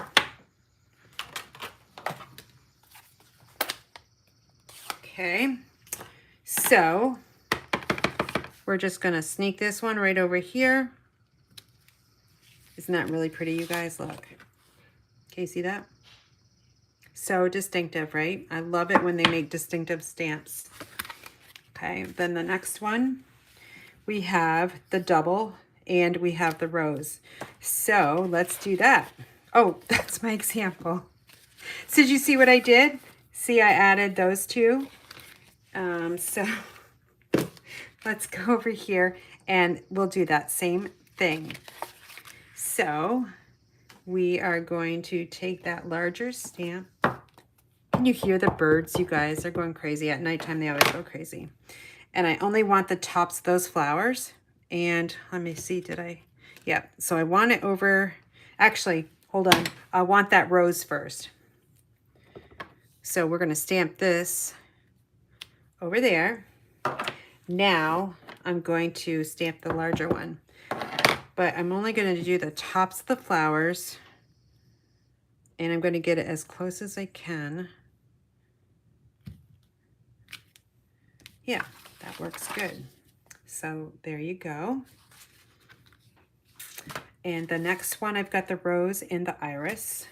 Okay, so we're just going to sneak this one right over here. Isn't that really pretty, you guys? Look. Can you see that? So distinctive, right? I love it when they make distinctive stamps. Okay, then the next one, we have the double and we have the rose. So let's do that. Oh, that's my example. So did you see what I did? See, I added those two. So let's go over here and we'll do that same thing. So we are going to take that larger stamp. Can you hear the birds? You guys, they're going crazy. At nighttime, they always go crazy. And I only want the tops of those flowers. And let me see, did I? Yeah, so I want it over, actually, hold on. I want that rose first. So we're gonna stamp this over there. Now I'm going to stamp the larger one, but I'm only going to do the tops of the flowers, and I'm going to get it as close as I can. Yeah, that works good. So there you go. And the next one, I've got the rose and the iris.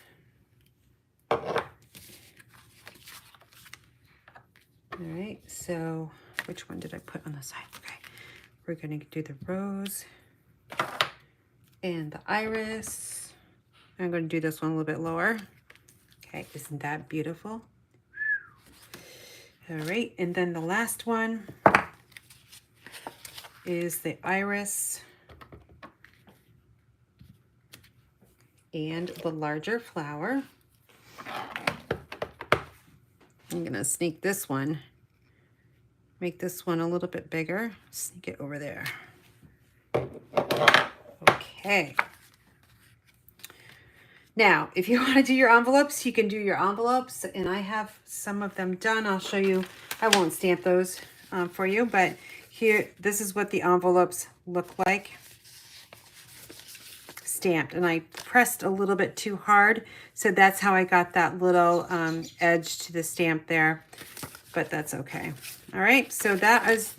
All right, so which one did I put on the side? Okay, we're going to do the rose and the iris. I'm going to do this one a little bit lower. Okay, isn't that beautiful? All right, and then the last one is the iris and the larger flower. I'm going to sneak this one, make this one a little bit bigger, sneak it over there. Okay. Now, if you want to do your envelopes, you can do your envelopes, and I have some of them done. I'll show you. I won't stamp those for you, but here, this is what the envelopes look like stamped, and I pressed a little bit too hard, so that's how I got that little edge to the stamp there, but that's okay. All right, so that is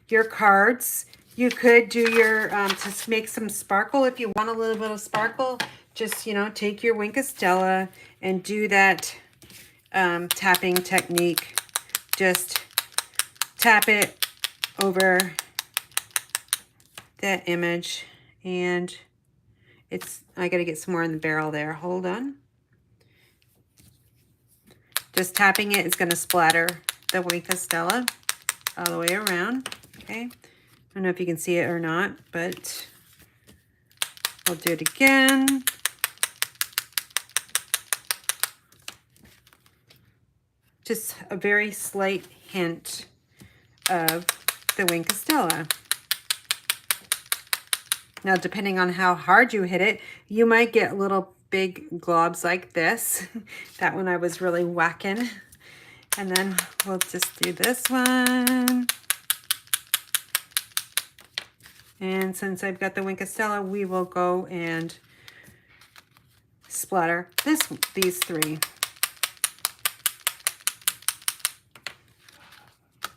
your cards. You could do your, to make some sparkle if you want a little bit of sparkle. Just, you know, take your Wink of Stella and do that tapping technique. Just tap it over that image, and it's, I gotta get some more in the barrel there. Hold on. Just tapping it is gonna splatter the Wink of Stella all the way around. Okay. I don't know if you can see it or not, but I'll do it again. Just a very slight hint of the Wink of Stella. Now, depending on how hard you hit it, you might get little big globs like this. That one I was really whacking. And then we'll just do this one. And since I've got the Wink of Stella, we will go and splatter these three.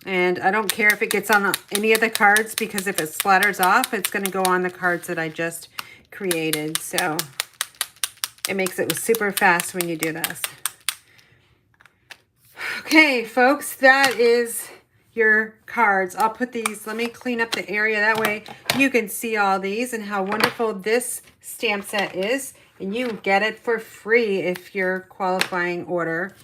And I don't care if it gets on any of the cards, because if it splatters off, it's going to go on the cards that I just created. So it makes it super fast when you do this. Okay, folks, that is your cards. I'll put these, let me clean up the area. That way you can see all these and how wonderful this stamp set is. And you get it for free if your qualifying order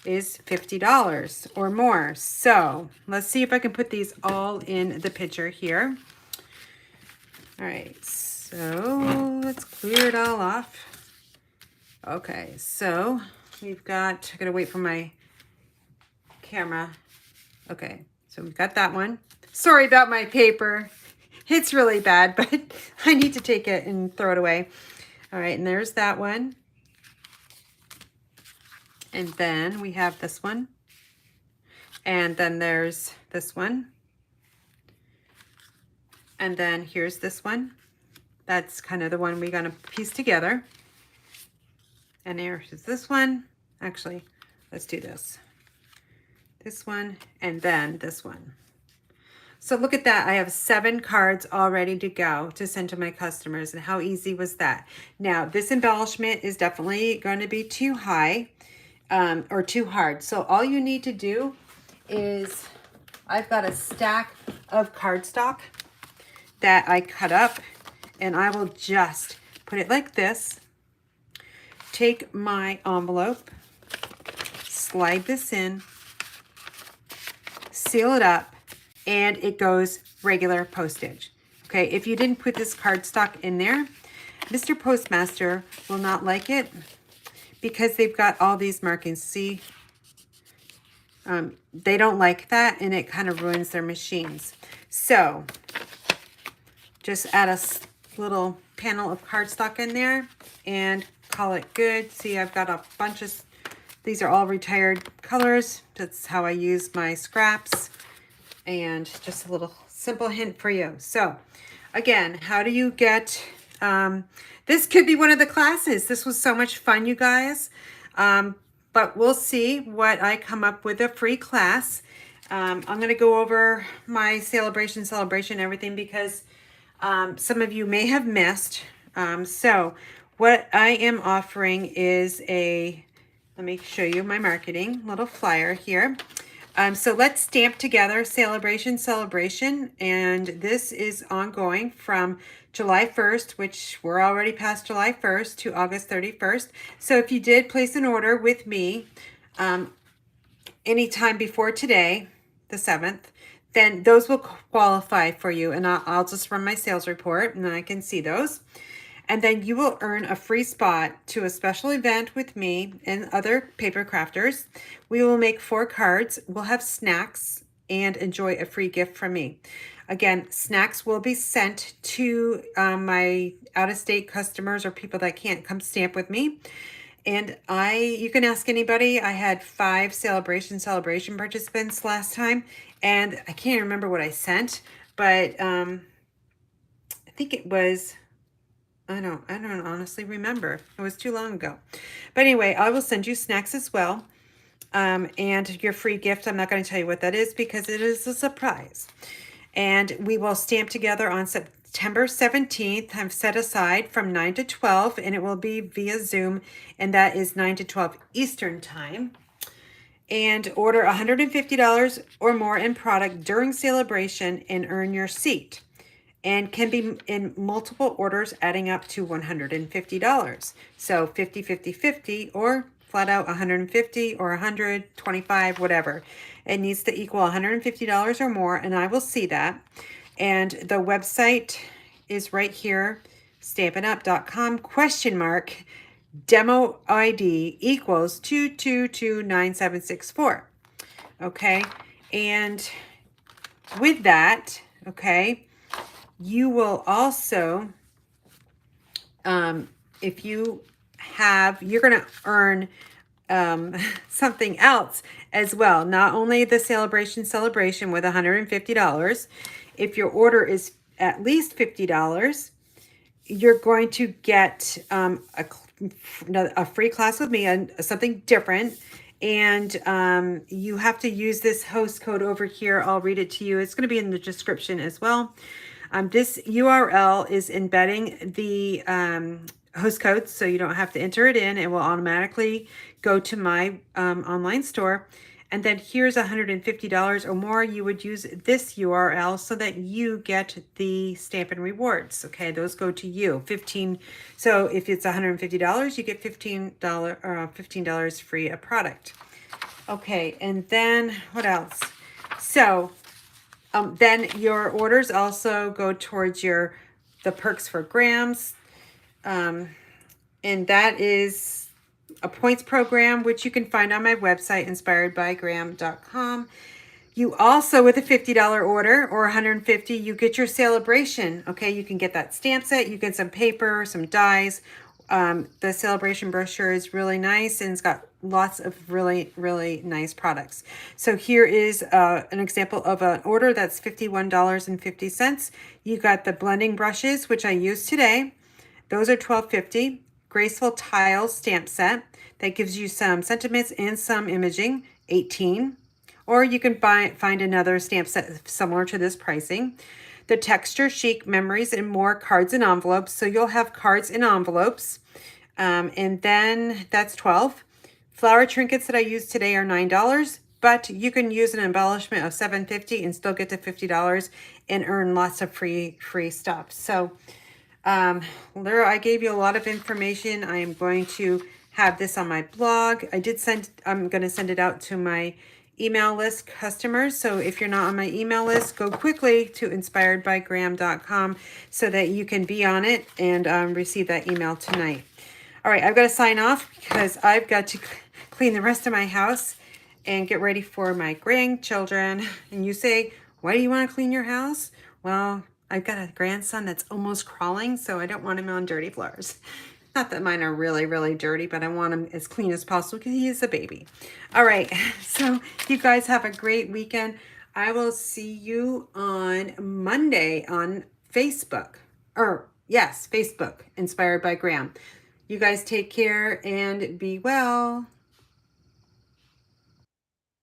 is $50 or more. So let's see if I can put these all in the picture here. All right, so let's clear it all off. Okay, so we've got, I gotta wait for my camera. Okay, so we've got that one. Sorry about my paper. It's really bad, but I need to take it and throw it away. All right, and there's that one. And then we have this one. And then there's this one. And then here's this one. That's kind of the one we're going to piece together. And here's this one. Actually, let's do this. This one, and then this one. So look at that. I have 7 cards all ready to go to send to my customers. And how easy was that? Now, this embellishment is definitely going to be too high or too hard. So all you need to do is, I've got a stack of cardstock that I cut up, and I will just put it like this. Take my envelope, slide this in, seal it up, and it goes regular postage. Okay, if you didn't put this cardstock in there, Mr. Postmaster will not like it because they've got all these markings. See, they don't like that, and it kind of ruins their machines. So just add a little panel of cardstock in there and call it good. See, I've got a bunch of, these are all retired colors. That's how I use my scraps. And just a little simple hint for you. So again, how do you get, this could be one of the classes. This was so much fun, you guys. But we'll see what I come up with a free class. I'm going to go over my celebration, everything, because some of you may have missed. So what I am offering is a, let me show you my marketing little flyer here. So let's stamp together Celebration, and this is ongoing from July 1st, which we're already past July 1st, to August 31st. So if you did place an order with me anytime before today, the 7th, then those will qualify for you, and I'll just run my sales report, and then I can see those. And then you will earn a free spot to a special event with me and other paper crafters. We will make 4 cards. We'll have snacks and enjoy a free gift from me. Again, snacks will be sent to my out-of-state customers or people that can't come stamp with me. And you can ask anybody. I had 5 Celebration participants last time, and I can't remember what I sent, but I think it was, I don't honestly remember. It was too long ago. But anyway, I will send you snacks as well. And your free gift, I'm not going to tell you what that is because it is a surprise. And we will stamp together on September 17th. I've set aside from 9 to 12, and it will be via Zoom, and that is 9 to 12 Eastern time. And order $150 or more in product during celebration and earn your seat. And can be in multiple orders adding up to $150. So 50, 50, 50, or flat out 150 or 125, whatever. It needs to equal $150 or more, and I will see that. And the website is right here, stampinup.com, demo ID equals 2229764. Okay, and with that, okay, you will also, if you have, you're going to earn something else as well. Not only the Celebration with $150. If your order is at least $50, you're going to get a free class with me, and something different. And you have to use this host code over here. I'll read it to you. It's going to be in the description as well. This URL is embedding the host code, so you don't have to enter it in. It will automatically go to my online store. And then here's $150 or more. You would use this URL so that you get the Stampin' rewards. Okay, those go to you. So if it's $150, you get $15 free a product. Okay, and then what else? So then your orders also go towards the perks for grams. And that is a points program, which you can find on my website, inspiredbygram.com. You also, with a $50 order or $150, you get your celebration. Okay, you can get that stamp set, you get some paper, some dies, The Celebration brochure is really nice, and it's got lots of really, really nice products. So here is an example of an order that's $51.50. You got the blending brushes, which I used today. Those are $12.50. Graceful Tiles stamp set. That gives you some sentiments and some imaging, $18. Or you can find another stamp set similar to this pricing. The Texture Chic Memories and More cards and envelopes. So you'll have cards and envelopes. And then that's 12. Flower trinkets that I used today are $9, but you can use an embellishment of $7.50 and still get to $50 and earn lots of free stuff. So there, I gave you a lot of information. I am going to have this on my blog. I'm going to send it out to my email list customers. So if you're not on my email list, go quickly to inspiredbygraham.com so that you can be on it and receive that email tonight. All right, I've got to sign off because I've got to clean the rest of my house and get ready for my grandchildren. And you say, why do you want to clean your house? Well, I've got a grandson that's almost crawling, so I don't want him on dirty floors. Not that mine are really, really dirty, but I want him as clean as possible because he is a baby. All right, so you guys have a great weekend. I will see you on Monday on Facebook. Yes, Facebook, Inspired by Graham. You guys take care and be well.